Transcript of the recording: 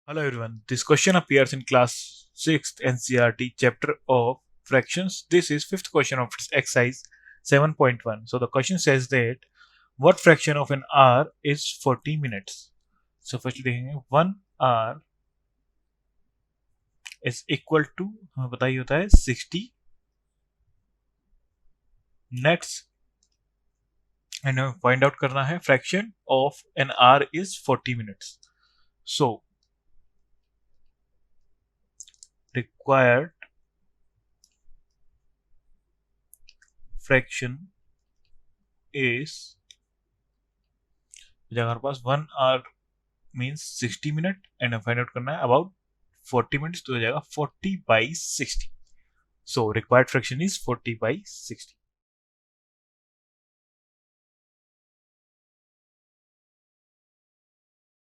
Hello everyone. This question appears in class 6th NCERT chapter of fractions. This is fifth question of its exercise 7.1. So the question says that what fraction of an hour is 40 minutes? So firstly देखेंगे 1 hour is equal to हमें बताइए होता है 60 next and हमें find out करना है fraction of an hour is 40 minutes. So required fraction is हमारे पास 1 hour means 60 minute and find out करना है अबाउट 40 मिनट्स तो हो जाएगा 40 by 60. So required fraction is 40 by 60.